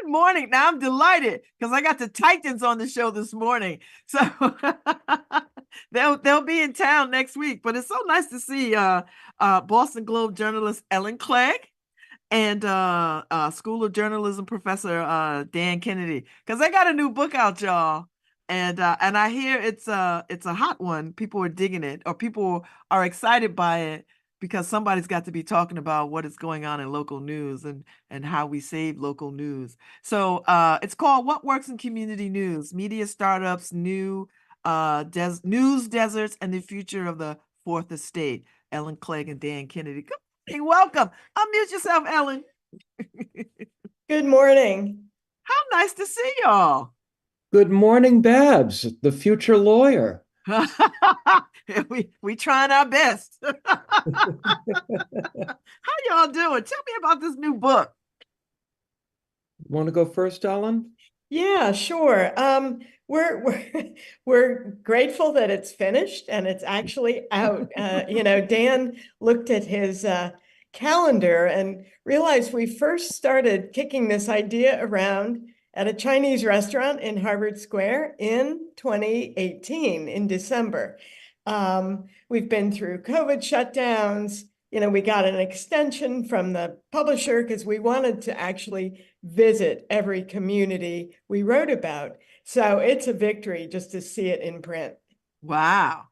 Good morning. Now I'm delighted because I got the Titans on the show this morning. So they'll be in town next week. But it's so nice to see Boston Globe journalist Ellen Clegg and School of Journalism professor Dan Kennedy, because they got a new book out, y'all. And I hear it's a hot one. People are digging it, or people are excited by it because somebody's got to be talking about what is going on in local news and how we save local news. So it's called What Works in Community News: Media Startups, News Deserts, and the Future of the Fourth Estate. Ellen Clegg and Dan Kennedy. Good morning, welcome. Unmute yourself, Ellen. Good morning. How nice to see y'all. Good morning, Babz, the future lawyer. we trying our best. How y'all doing? Tell me about this new book. Want to go first, Ellen? Yeah, sure. We're grateful that it's finished and it's actually out. Dan looked at his calendar and realized we first started kicking this idea around at a Chinese restaurant in Harvard Square in 2018 in December. We've been through COVID shutdowns. We got an extension from the publisher because we wanted to actually visit every community we wrote about. So it's a victory just to see it in print. Wow.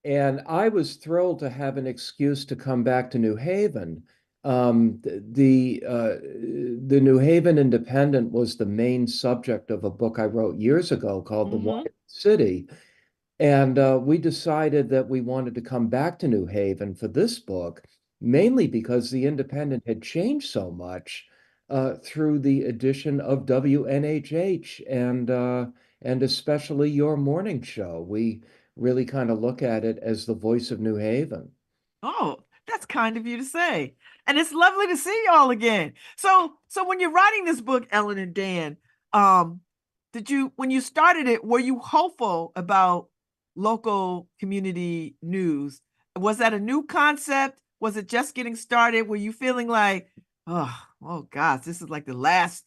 And I was thrilled to have an excuse to come back to New Haven. The New Haven Independent was the main subject of a book I wrote years ago called The Wild City. And we decided that we wanted to come back to New Haven for this book, mainly because the Independent had changed so much through the addition of WNHH and especially your morning show. We really kind of look at it as the voice of New Haven. Oh, that's kind of you to say. And it's lovely to see y'all again. So when you're writing this book, Ellen and Dan, when you started it, were you hopeful about local community news? Was that a new concept? Was it just getting started? Were you feeling like, oh gosh, this is like the last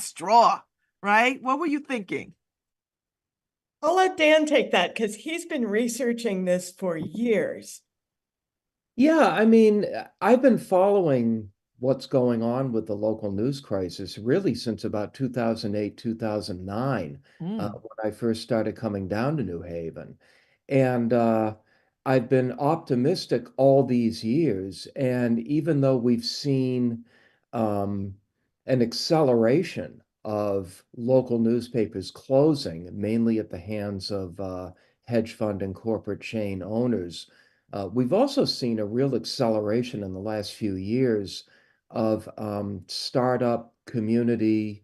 straw, right? What were you thinking? I'll let Dan take that because he's been researching this for years. Yeah, I mean, I've been following what's going on with the local news crisis really since about 2008, 2009, when I first started coming down to New Haven. And I've been optimistic all these years. And even though we've seen an acceleration of local newspapers closing, mainly at the hands of hedge fund and corporate chain owners, we've also seen a real acceleration in the last few years of startup community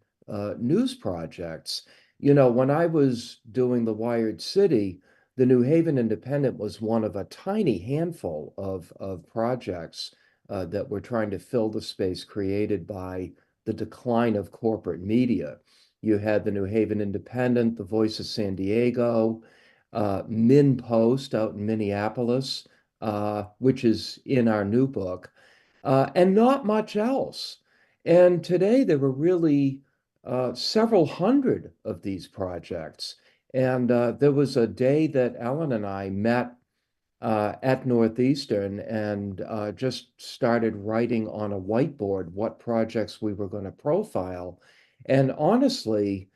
news projects. When I was doing the Wired City, the New Haven Independent was one of a tiny handful of projects that were trying to fill the space created by the decline of corporate media. You had the New Haven Independent, the Voice of San Diego, Min Post out in Minneapolis, which is in our new book, and not much else. And today there were really several hundred of these projects. And there was a day that Ellen and I met at Northeastern and just started writing on a whiteboard what projects we were going to profile. And honestly,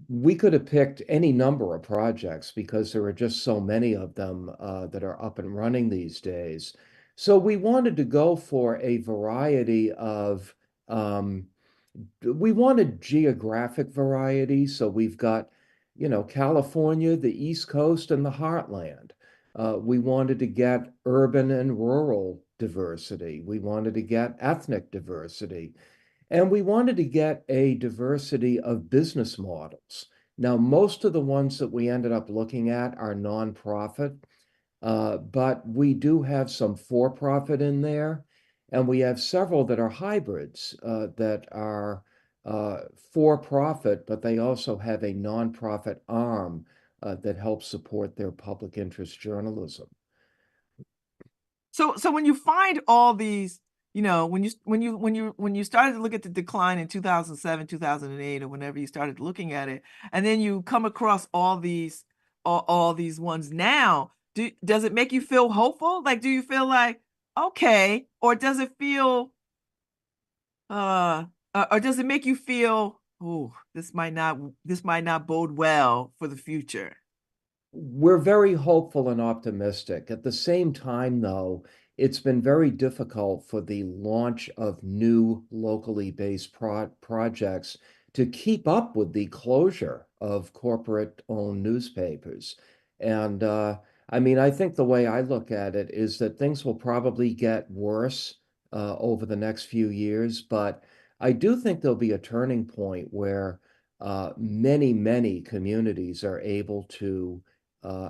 we could have picked any number of projects because there are just so many of them that are up and running these days. So we wanted to go for a variety of, we wanted geographic variety. So we've got, California, the East Coast, and the Heartland. We wanted to get urban and rural diversity. We wanted to get ethnic diversity. And we wanted to get a diversity of business models. Now, most of the ones that we ended up looking at are nonprofit, but we do have some for-profit in there, and we have several that are hybrids that are for-profit, but they also have a nonprofit arm that helps support their public interest journalism. So when you find all these, when you started to look at the decline in 2007, 2008, or whenever you started looking at it, and then you come across all these ones now, does it make you feel hopeful? Like, do you feel like, okay, or does it feel or does it make you feel, oh, this might not bode well for the future? We're very hopeful and optimistic. At the same time, though, it's been very difficult for the launch of new locally based projects to keep up with the closure of corporate-owned newspapers. And I mean, I think the way I look at it is that things will probably get worse over the next few years, but I do think there'll be a turning point where many communities are able to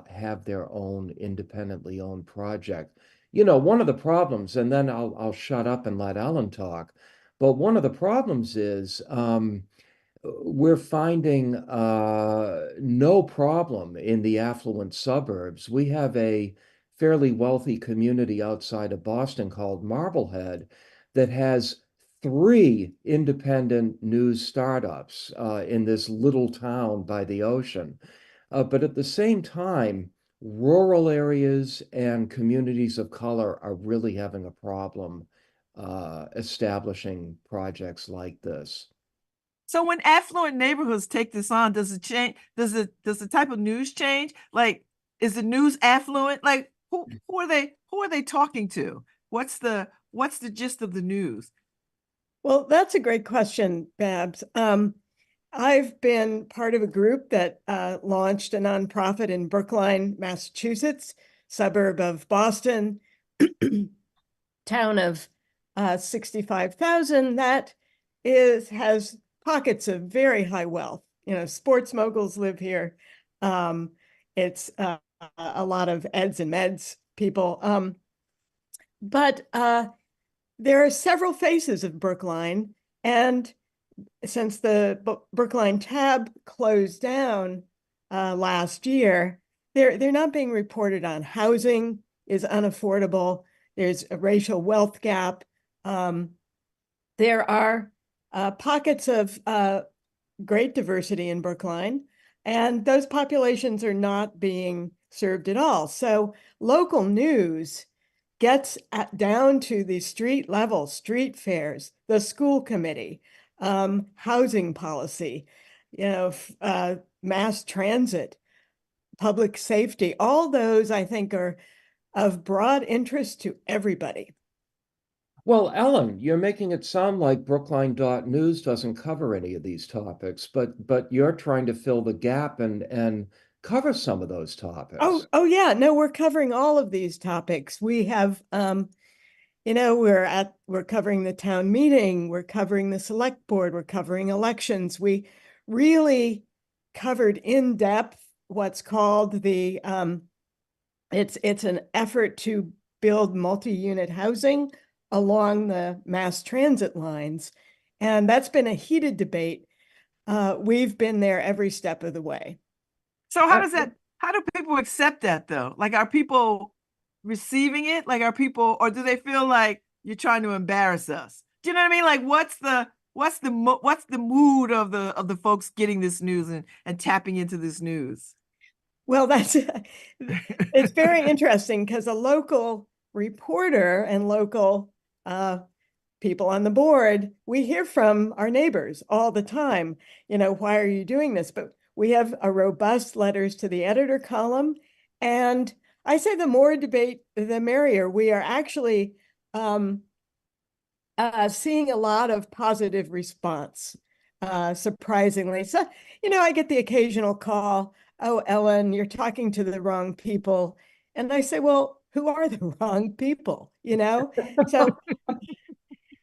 have their own independently owned project. You know, one of the problems, and then I'll shut up and let Ellen talk, but one of the problems is we're finding no problem in the affluent suburbs. We have a fairly wealthy community outside of Boston called Marblehead that has three independent news startups in this little town by the ocean. But at the same time, rural areas and communities of color are really having a problem establishing projects like this. So when affluent neighborhoods take this on, does it change? Does the type of news change? Like, is the news affluent? Like, who are they talking to? What's the gist of the news? Well, that's a great question, Babz. I've been part of a group that launched a nonprofit in Brookline, Massachusetts, suburb of Boston, town of 65,000 that has pockets of very high wealth. You know, sports moguls live here. It's a lot of eds and meds people. But there are several faces of Brookline, and since the Brookline tab closed down last year, they're not being reported on. Housing is unaffordable. There's a racial wealth gap. There are pockets of great diversity in Brookline, and those populations are not being served at all. So local news gets down to the street level, street fairs, the school committee, housing policy, mass transit, public safety. All those, I think, are of broad interest to everybody. Well, Ellen, you're making it sound like Brookline.News doesn't cover any of these topics, but you're trying to fill the gap and cover some of those topics. Oh yeah, no, we're covering all of these topics. We have we're covering the town meeting, we're covering the select board, we're covering elections. We really covered in depth what's called the it's an effort to build multi-unit housing along the mass transit lines. And that's been a heated debate. We've been there every step of the way. So how do people accept that though? Like, are people receiving it? Like, are people, or do they feel like you're trying to embarrass us? Do you know what I mean? Like, what's the mood of the folks getting this news and tapping into this news? Well, it's very interesting because a local reporter and local people on the board, we hear from our neighbors all the time, why are you doing this? But we have a robust letters to the editor column. And I say the more debate, the merrier. We are actually seeing a lot of positive response, surprisingly. So, I get the occasional call, oh, Ellen, you're talking to the wrong people. And I say, well, who are the wrong people? So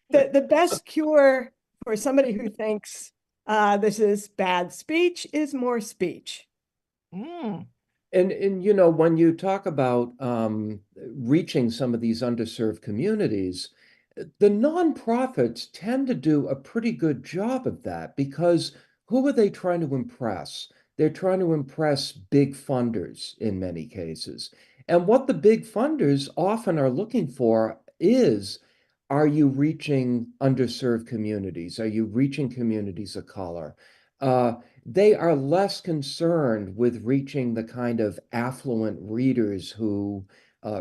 the best cure for somebody who thinks this is bad speech is more speech. Mm. And when you talk about reaching some of these underserved communities, the nonprofits tend to do a pretty good job of that because who are they trying to impress? They're trying to impress big funders in many cases. And what the big funders often are looking for is, are you reaching underserved communities? Are you reaching communities of color? Uh, they are less concerned with reaching the kind of affluent readers who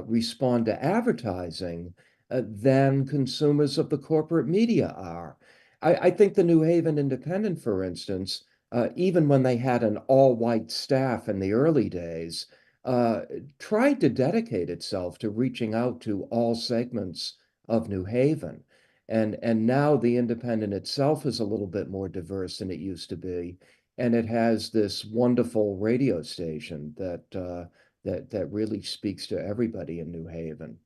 respond to advertising than consumers of the corporate media are. I think the New Haven Independent, for instance, even when they had an all-white staff in the early days, uh, tried to dedicate itself to reaching out to all segments of New Haven. And now the Independent itself is a little bit more diverse than it used to be. And it has this wonderful radio station that really speaks to everybody in New Haven.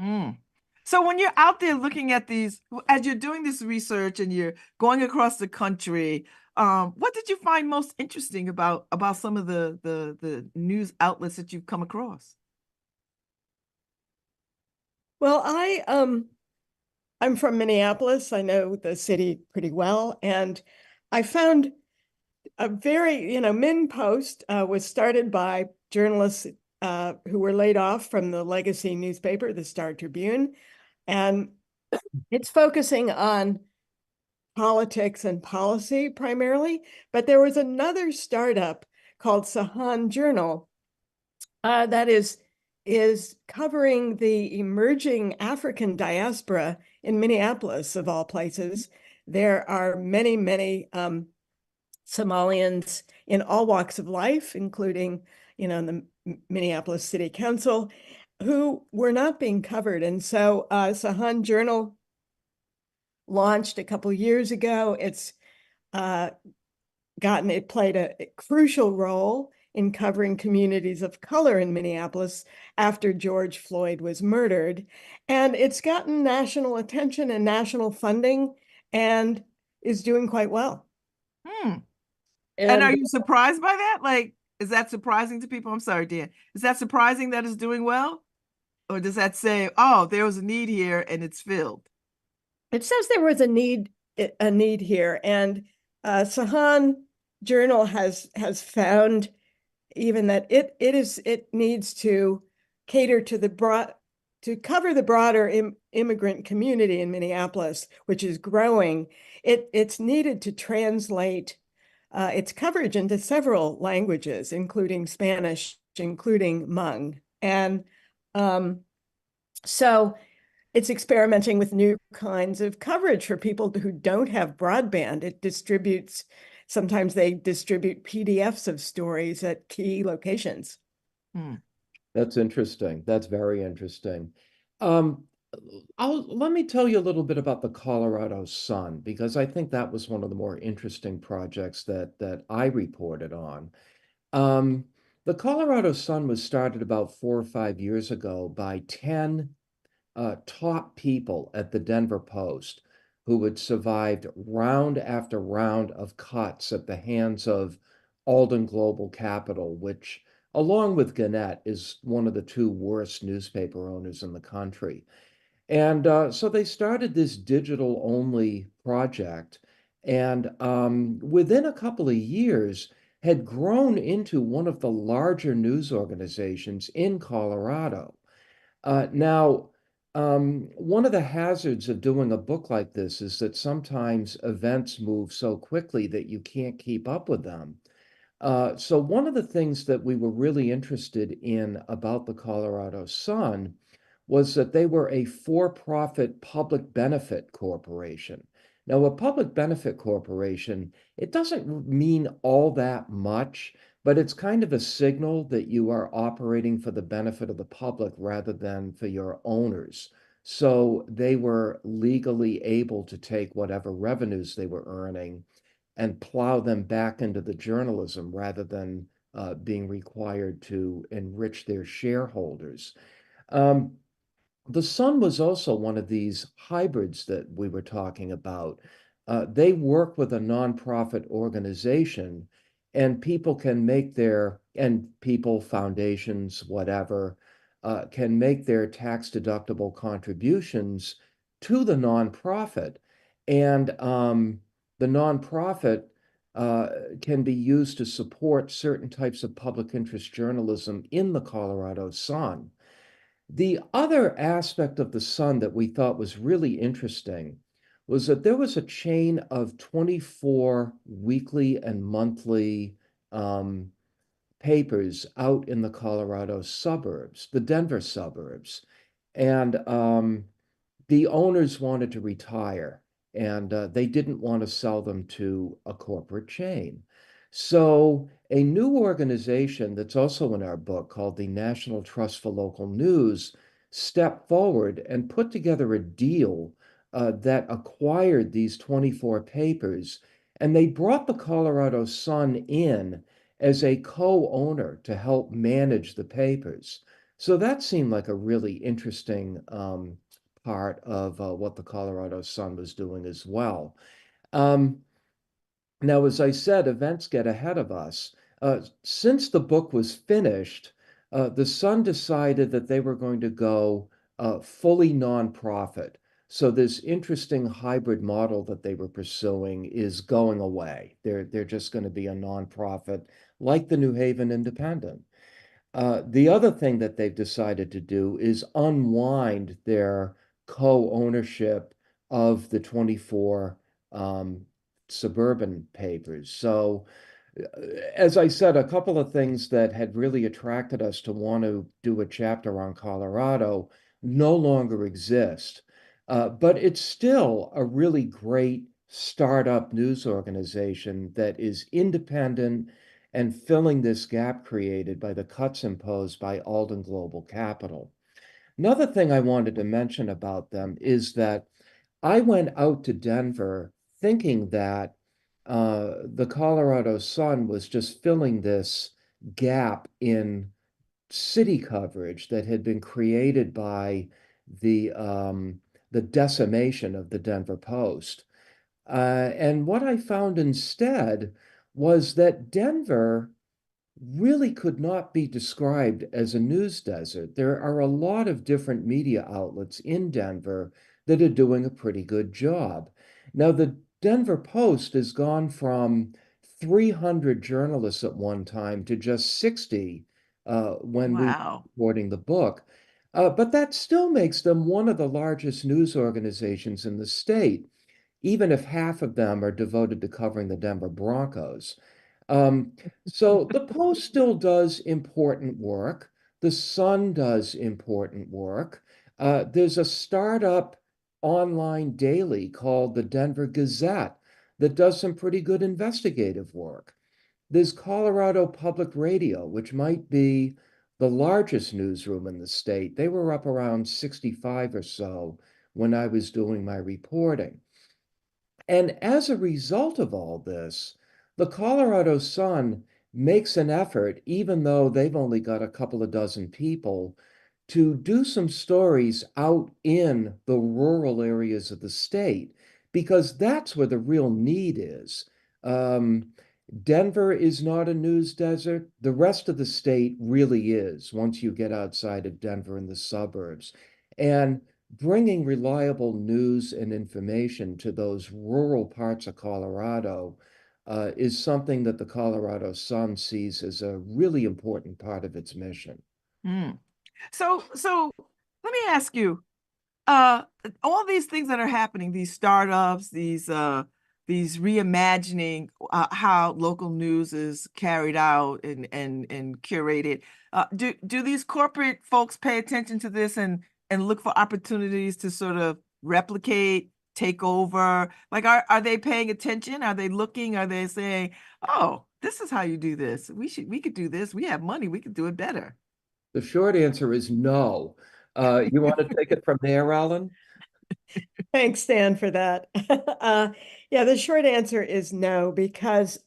Mm. So when you're out there looking at these, as you're doing this research and you're going across the country, what did you find most interesting about some of the news outlets that you've come across? Well, I'm from Minneapolis. I know the city pretty well, and I found a very, Min Post was started by journalists who were laid off from the legacy newspaper, the Star Tribune, and it's focusing on politics and policy primarily. But there was another startup called Sahan Journal that is covering the emerging African diaspora in Minneapolis, of all places. There are many, many Somalians in all walks of life, including, the Minneapolis City Council, who were not being covered. And so Sahan Journal launched a couple years ago. It's it played a crucial role in covering communities of color in Minneapolis after George Floyd was murdered. And it's gotten national attention and national funding and is doing quite well. Hmm. And are And you surprised by that? Like, is that surprising to people? I'm sorry, Dan. Is that surprising that it's doing well? Or does that say, oh, there was a need here and it's filled? It says there was a need here, and Sahan Journal has found even that it needs to cater to to cover the broader immigrant community in Minneapolis, which is growing. It's needed to translate its coverage into several languages, including Spanish, including Hmong, and so it's experimenting with new kinds of coverage for people who don't have broadband. Sometimes they distribute PDFs of stories at key locations. Hmm. that's interesting. That's very interesting. Um, let me tell you a little bit about the Colorado Sun, because I think that was one of the more interesting projects that I reported on. Um, the Colorado Sun was started about 4 or 5 years ago by 10 top people at the Denver Post who had survived round after round of cuts at the hands of Alden Global Capital, which, along with Gannett, is one of the two worst newspaper owners in the country. And so they started this digital only project, and within a couple of years, had grown into one of the larger news organizations in Colorado. Now, one of the hazards of doing a book like this is that sometimes events move so quickly that you can't keep up with them. So one of the things that we were really interested in about the Colorado Sun was that they were a for-profit public benefit corporation. Now, a public benefit corporation, it doesn't mean all that much, but it's kind of a signal that you are operating for the benefit of the public rather than for your owners. So they were legally able to take whatever revenues they were earning and plow them back into the journalism rather than being required to enrich their shareholders. Um, the Sun was also one of these hybrids that we were talking about. They work with a nonprofit organization, and people can make and people, foundations, whatever, can make their tax-deductible contributions to the nonprofit. And the nonprofit can be used to support certain types of public interest journalism in the Colorado Sun. The other aspect of the Sun that we thought was really interesting was that there was a chain of 24 weekly and monthly um, papers out in the Colorado suburbs, the Denver suburbs. And the owners wanted to retire and they didn't want to sell them to a corporate chain. So, a new organization that's also in our book called the National Trust for Local News stepped forward and put together a deal that acquired these 24 papers. And they brought the Colorado Sun in as a co-owner to help manage the papers. So that seemed like a really interesting part of what the Colorado Sun was doing as well. Um, Now, as I said, events get ahead of us. Since the book was finished, the Sun decided that they were going to go fully nonprofit. So this interesting hybrid model that they were pursuing is going away. They're just going to be a nonprofit like the New Haven Independent. The other thing that they've decided to do is unwind their co-ownership of the 24 um, suburban papers. So, as I said, a couple of things that had really attracted us to want to do a chapter on Colorado no longer exist. But it's still a really great startup news organization that is independent and filling this gap created by the cuts imposed by Alden Global Capital. Another thing I wanted to mention about them is that I went out to Denver thinking that the Colorado Sun was just filling this gap in city coverage that had been created by the um, the decimation of the Denver Post. And what I found instead was that Denver really could not be described as a news desert. There are a lot of different media outlets in Denver that are doing a pretty good job. Now, the Denver Post has gone from 300 journalists at one time to just 60 when we were Wow. reporting the book. But that still makes them one of the largest news organizations in the state, even if half of them are devoted to covering the Denver Broncos. Um, so the Post still does important work. The Sun does important work. There's a startup online daily called the Denver Gazette that does some pretty good investigative work. There's Colorado Public Radio, which might be the largest newsroom in the state. They were up around 65 or so when I was doing my reporting. And as a result of all this, the Colorado Sun makes an effort, even though they've only got a couple of dozen people, to do some stories out in the rural areas of the state, because that's where the real need is. Um, Denver is not a news desert. The rest of the state really is once you get outside of Denver and the suburbs. And bringing reliable news and information to those rural parts of Colorado is something that the Colorado Sun sees as a really important part of its mission. Mm. So let me ask you, uh, all these things that are happening, these startups, these reimagining how local news is carried out and curated. Do these corporate folks pay attention to this and look for opportunities to sort of replicate, take over? Like, are they paying attention? Are they looking? Are they saying, "Oh, this is how you do this. We could do this. We have money. We could do it better." The short answer is no. You want to take it from there, Alan? Thanks, Stan, for that. Yeah, the short answer is no, because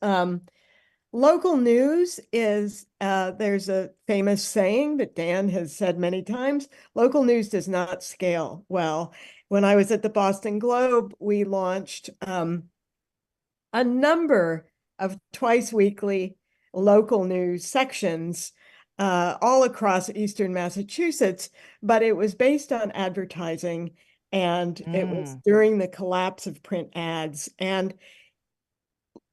local news is, there's a famous saying that Dan has said many times, local news does not scale well. When I was at the Boston Globe, we launched a number of twice weekly local news sections all across Eastern Massachusetts, but it was based on advertising, and it was during the collapse of print ads. And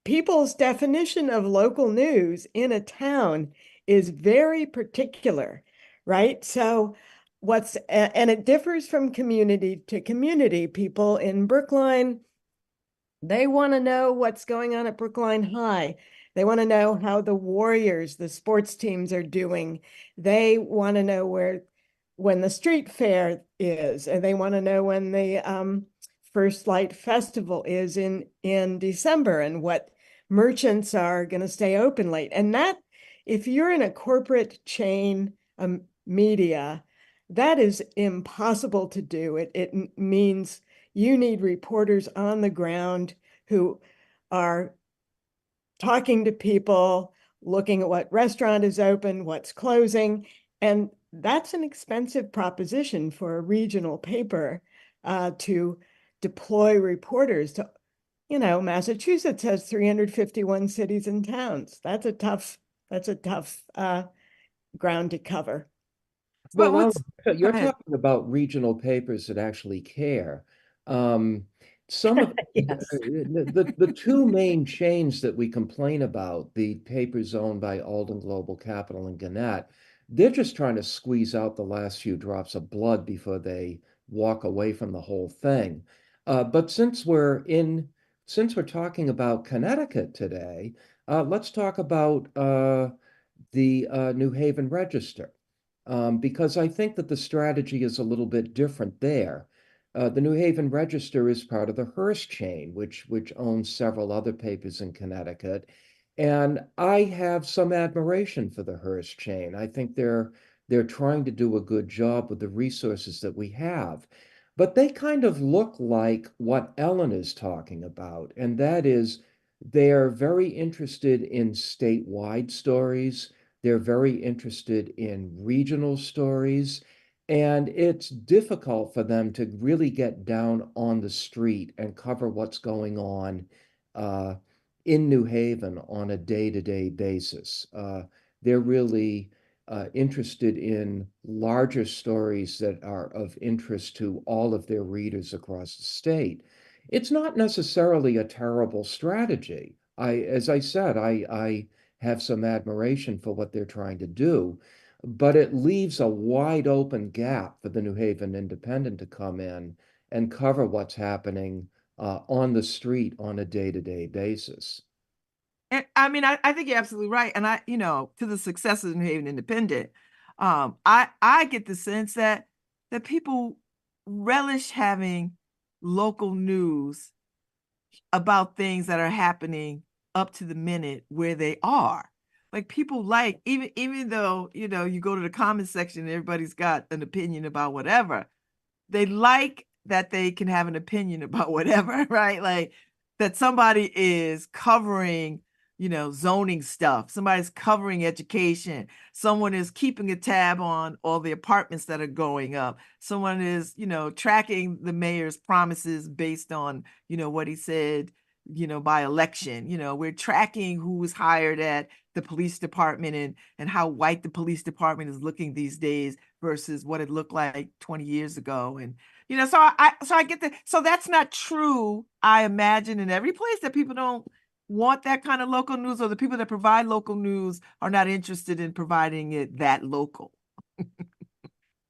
people's definition of local news in a town is very particular, right? So and it differs from community to community. People in Brookline, they want to know what's going on at Brookline High. They want to know how the Warriors, the sports teams, are doing. They want to know when the street fair is, and they want to know when the First Light Festival is in December, and what merchants are going to stay open late. And that, if you're in a corporate chain media, that is impossible to do. It means you need reporters on the ground who are talking to people, looking at what restaurant is open, what's closing. And that's an expensive proposition for a regional paper to deploy reporters to, Massachusetts has 351 cities and towns. That's a tough ground to cover. But Well, what's Alan, Go you're ahead. talking about regional papers that actually care. Um, some of Yes. the two main chains that we complain about, the papers owned by Alden Global Capital and Gannett, they're just trying to squeeze out the last few drops of blood before they walk away from the whole thing. But since we're talking about Connecticut today, let's talk about the New Haven Register, because I think that the strategy is a little bit different there. The New Haven Register is part of the Hearst chain, which owns several other papers in Connecticut, and I have some admiration for the Hearst chain. I think they're trying to do a good job with the resources that we have, but they kind of look like what Ellen is talking about, and that is they are very interested in statewide stories. They're very interested in regional stories, and it's difficult for them to really get down on the street and cover what's going on uh, in New Haven on a day-to-day basis. They're really interested in larger stories that are of interest to all of their readers across the state. It's not necessarily a terrible strategy. As I said, I have some admiration for what they're trying to do, but it leaves a wide open gap for the New Haven Independent to come in and cover what's happening on the street on a day-to-day basis. And I mean, I think you're absolutely right. And to the success of the New Haven Independent, I get the sense that people relish having local news about things that are happening up to the minute where they are. Like people like, even though, you go to the comment section and everybody's got an opinion about whatever, they like that they can have an opinion about whatever, right? Like that somebody is covering, zoning stuff. Somebody's covering education. Someone is keeping a tab on all the apartments that are going up. Someone is, tracking the mayor's promises based on, what he said, by election. We're tracking who was hired at the police department and how white the police department is looking these days versus what it looked like 20 years ago. And so I get that. So that's not true, I imagine, in every place, that people don't want that kind of local news, or the people that provide local news are not interested in providing it that local.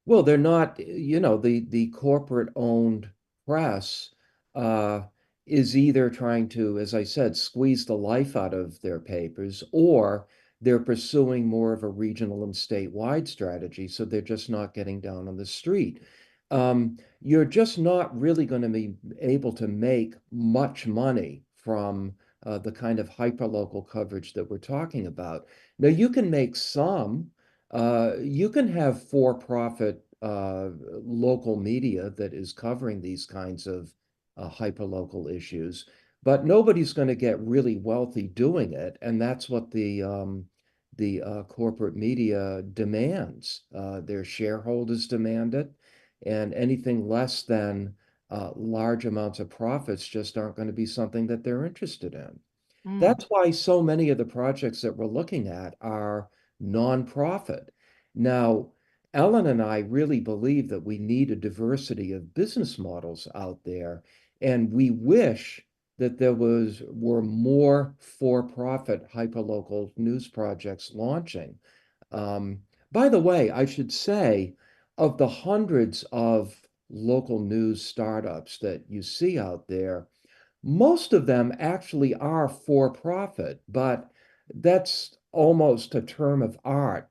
Well, they're not, the corporate owned press uh, is either trying to, as I said, squeeze the life out of their papers, or they're pursuing more of a regional and statewide strategy. So they're just not getting down on the street. You're just not really going to be able to make much money from the kind of hyperlocal coverage that we're talking about. Now, you can make some. You can have for-profit local media that is covering these kinds of hyperlocal issues, but nobody's going to get really wealthy doing it, and that's what the corporate media demands. Their shareholders demand it, and anything less than large amounts of profits just aren't going to be something that they're interested in. Mm. That's why so many of the projects that we're looking at are nonprofit. Now, Ellen and I really believe that we need a diversity of business models out there, and we wish that were more for-profit hyperlocal news projects launching. Um, by the way, I should say, of the hundreds of local news startups that you see out there, most of them actually are for profit, but that's almost a term of art.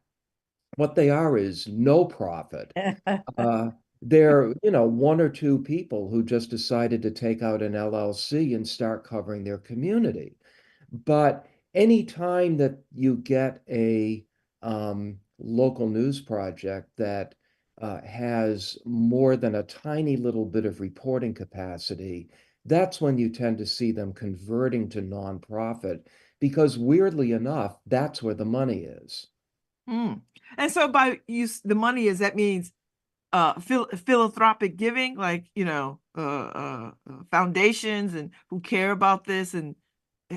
What they are is no profit. Uh, they're, one or two people who just decided to take out an LLC and start covering their community. But any time that you get a local news project that has more than a tiny little bit of reporting capacity, that's when you tend to see them converting to nonprofit, because weirdly enough, that's where the money is. Mm. And so by use the money is that means philanthropic giving, like foundations and who care about this and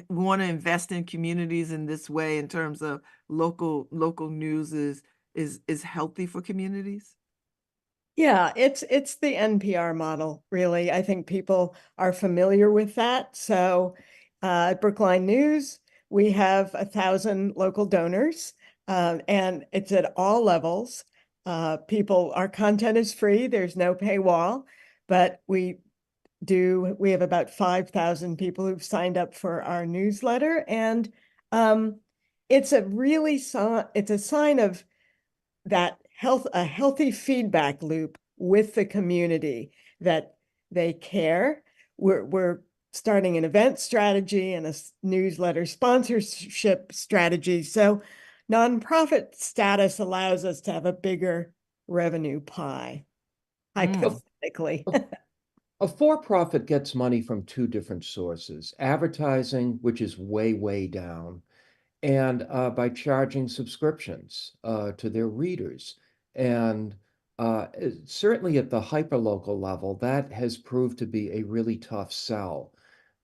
want to invest in communities in this way in terms of local news is healthy for communities. Yeah, it's the NPR model, really. I think people are familiar with that. So at Brookline News, we have 1,000 local donors, and it's at all levels. Our content is free, there's no paywall, but we have about 5,000 people who've signed up for our newsletter. And it's a sign of a healthy feedback loop with the community, that they care. We're starting an event strategy and a newsletter sponsorship strategy. So nonprofit status allows us to have a bigger revenue pie, hypothetically. A for-profit gets money from two different sources: advertising, which is way, way down, and by charging subscriptions to their readers. And certainly at the hyperlocal level, that has proved to be a really tough sell.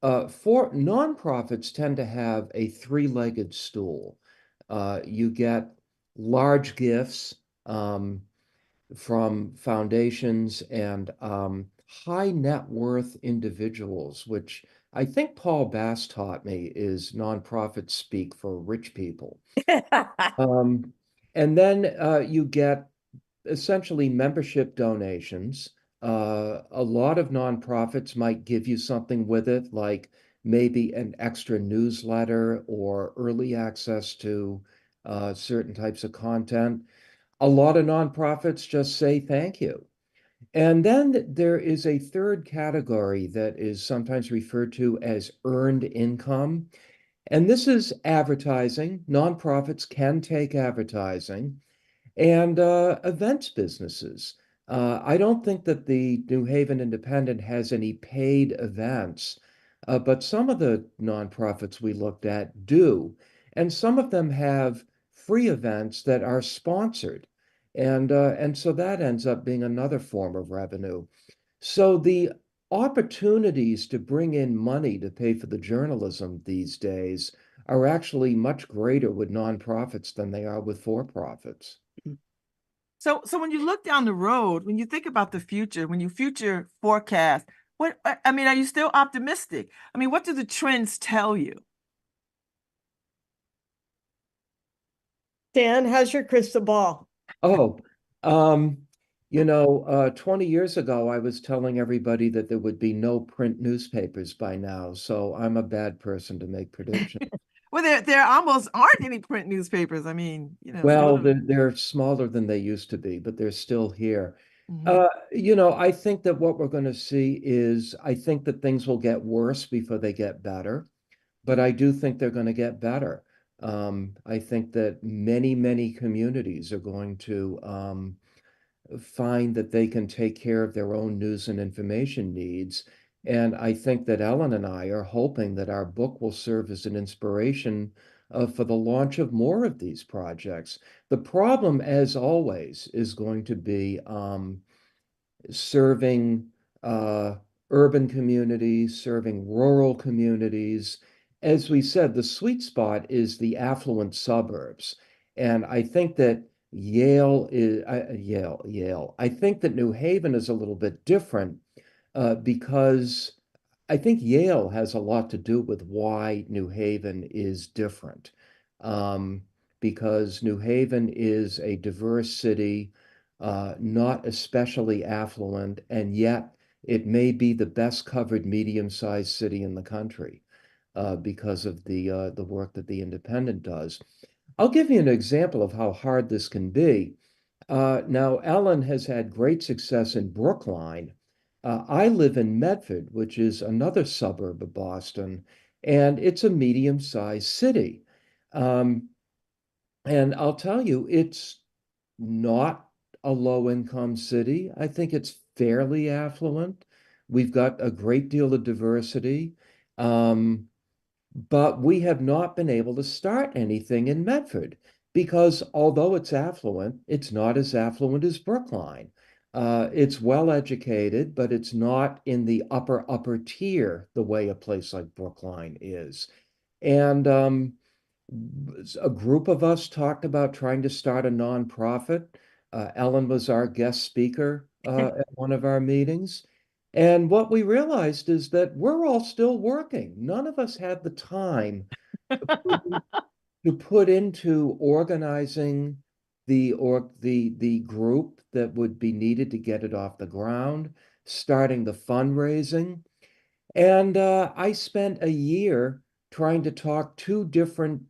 For nonprofits tend to have a three-legged stool. You get large gifts from foundations and high net worth individuals, which I think Paul Bass taught me is nonprofit speak for rich people. Um, and then you get essentially membership donations. A lot of nonprofits might give you something with it, like maybe an extra newsletter or early access to certain types of content. A lot of nonprofits just say thank you. And then there is a third category that is sometimes referred to as earned income. And this is advertising. Nonprofits can take advertising, and events businesses. I don't think that the New Haven Independent has any paid events, but some of the nonprofits we looked at do. And some of them have free events that are sponsored. And so that ends up being another form of revenue. So the opportunities to bring in money to pay for the journalism these days are actually much greater with nonprofits than they are with for-profits. So when you look down the road, when you think about the future, when you future forecast, I mean, are you still optimistic? I mean, what do the trends tell you? Dan, how's your crystal ball? Oh, 20 years ago, I was telling everybody that there would be no print newspapers by now, so I'm a bad person to make predictions. Well, there almost aren't any print newspapers. I mean, Well, they're smaller than they used to be, but they're still here. Mhm. I think that what we're going to see is, I think that things will get worse before they get better, but I do think they're going to get better. I think that many, many communities are going to find that they can take care of their own news and information needs. And I think that Ellen and I are hoping that our book will serve as an inspiration for the launch of more of these projects. The problem, as always, is going to be serving urban communities, serving rural communities. As we said, the sweet spot is the affluent suburbs. And I think that Yale. I think that New Haven is a little bit different because I think Yale has a lot to do with why New Haven is different. Um, because New Haven is a diverse city not especially affluent, and yet it may be the best covered medium-sized city in the country because of the work that the Independent does. I'll give you an example of how hard this can be. Now, Ellen has had great success in Brookline. I live in Medford, which is another suburb of Boston, and it's a medium-sized city. Um, and I'll tell you, it's not a low-income city. I think it's fairly affluent. We've got a great deal of diversity. Um, but we have not been able to start anything in Medford because although it's affluent, it's not as affluent as Brookline. It's well educated, but it's not in the upper tier the way a place like Brookline is. And a group of us talked about trying to start a nonprofit. Ellen was our guest speaker at one of our meetings. And what we realized is that we're all still working. None of us had the time to put into organizing the group that would be needed to get it off the ground, starting the fundraising. And I spent a year trying to talk two different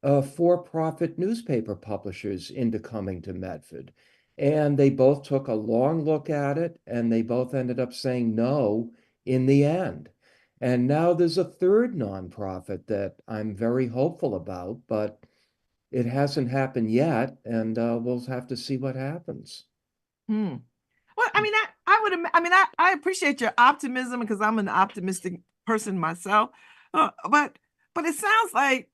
for-profit newspaper publishers into coming to Medford. And they both took a long look at it, and they both ended up saying no in the end. And now there's a third nonprofit that I'm very hopeful about, but it hasn't happened yet, and we'll have to see what happens. Hmm. Well, I mean, I appreciate your optimism because I'm an optimistic person myself. But it sounds like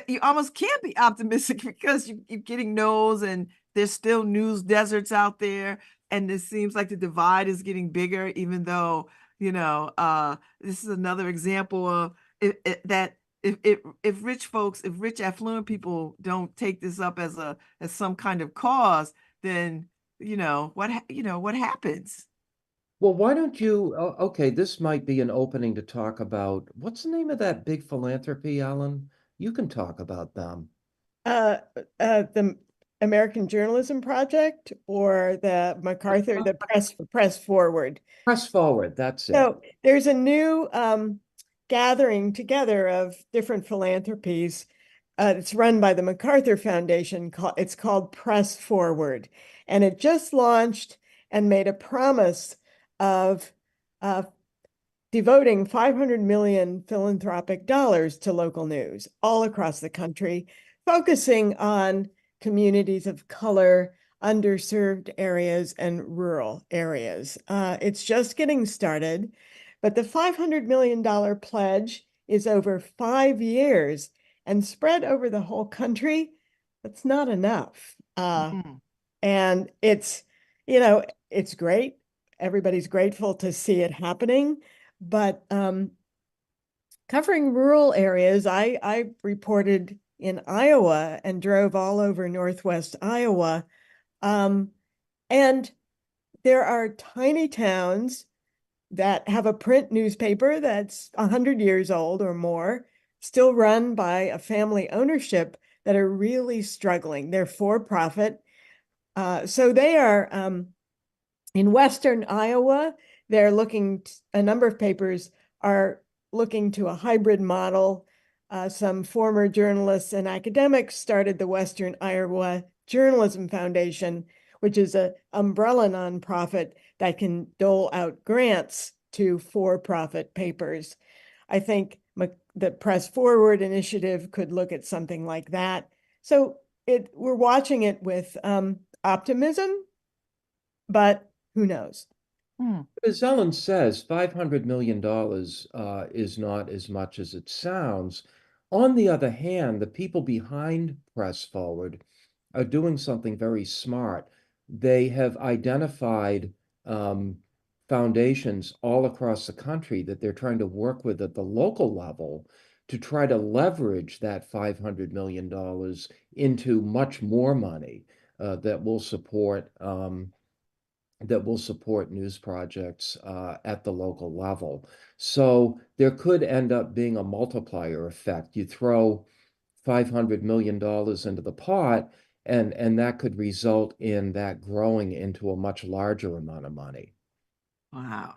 you almost can't be optimistic because you're getting no's and there's still news deserts out there. And it seems like the divide is getting bigger, even though, this is another example of that if rich folks, if rich affluent people don't take this up as some kind of cause, then what happens? Well, why don't you? Okay, this might be an opening to talk about what's the name of that big philanthropy, Alan? You can talk about them. Uh, the American Journalism Project or the MacArthur, the Press Forward. Press Forward, that's it. So there's a new gathering together of different philanthropies. It's run by the MacArthur Foundation. It's called Press Forward. And it just launched and made a promise of devoting 500 million philanthropic dollars to local news all across the country, focusing on communities of color, underserved areas, and rural areas. It's just getting started, but the $500 million pledge is over 5 years and spread over the whole country. That's not enough. And it's great. Everybody's grateful to see it happening, but covering rural areas, I reported in Iowa and drove all over Northwest Iowa. And there are tiny towns that have a print newspaper that's 100 years old or more, still run by a family ownership that are really struggling. They're for profit. So they are in Western Iowa, they're a number of papers are looking to a hybrid model. Some former journalists and academics started the Western Iowa Journalism Foundation, which is an umbrella nonprofit that can dole out grants to for-profit papers. I think the Press Forward initiative could look at something like that. So we're watching it with optimism, but who knows? As Ellen says, $500 million is not as much as it sounds. On the other hand, the people behind Press Forward are doing something very smart. They have identified foundations all across the country that they're trying to work with at the local level to try to leverage that $500 million into much more money that will support news projects at the local level. So there could end up being a multiplier effect. You throw $500 million into the pot, and that could result in that growing into a much larger amount of money. Wow.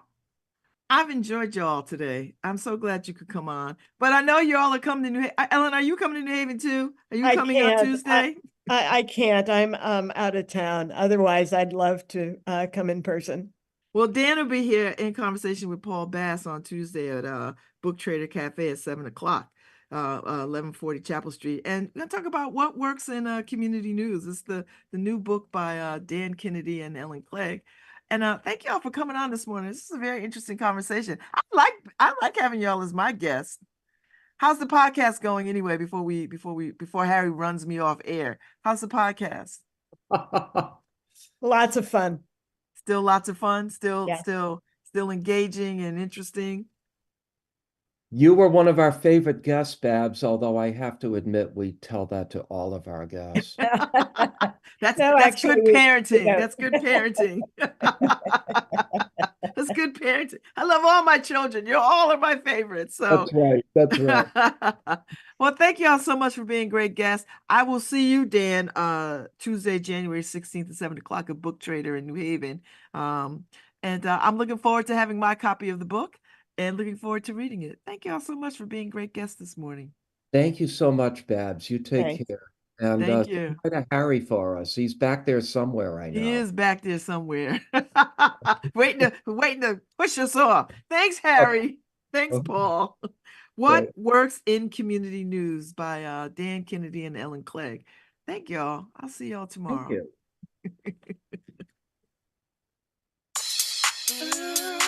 I've enjoyed y'all today. I'm so glad you could come on. But I know y'all are coming to New Haven. Ellen, are you coming to New Haven too? Are you I coming on can't. Tuesday? I can't. I'm out of town. Otherwise, I'd love to come in person. Well, Dan will be here in conversation with Paul Bass on Tuesday at Book Trader Cafe at 7 o'clock, 1140 Chapel Street. And we're going to talk about what works in community news. It's the new book by Dan Kennedy and Ellen Clegg. And thank y'all for coming on this morning. This is a very interesting conversation. I like having y'all as my guests. How's the podcast going anyway? Before Harry runs me off air, how's the podcast? Lots of fun. Still lots of fun. Yeah. Still engaging and interesting. You were one of our favorite guests, Babz, although I have to admit we tell that to all of our guests. That's No, good actually, we parenting. don't. That's good parenting. That's good parenting. I love all my children. You all are my favorites. So That's right. That's right. well, thank y'all so much for being great guests. I will see you, Dan, Tuesday, January 16th at 7 o'clock at Book Trader in New Haven. And I'm looking forward to having my copy of the book and looking forward to reading it. Thank y'all so much for being great guests this morning. Thank you so much, Babz. You take Thanks. care. And Thank say you. hi to Harry for us. He's back there somewhere, I know. He is back there somewhere. waiting to push us off. Thanks, Harry. Thanks, Paul. What Works in Community News by Dan Kennedy and Ellen Clegg. Thank y'all. I'll see y'all tomorrow. Thank you.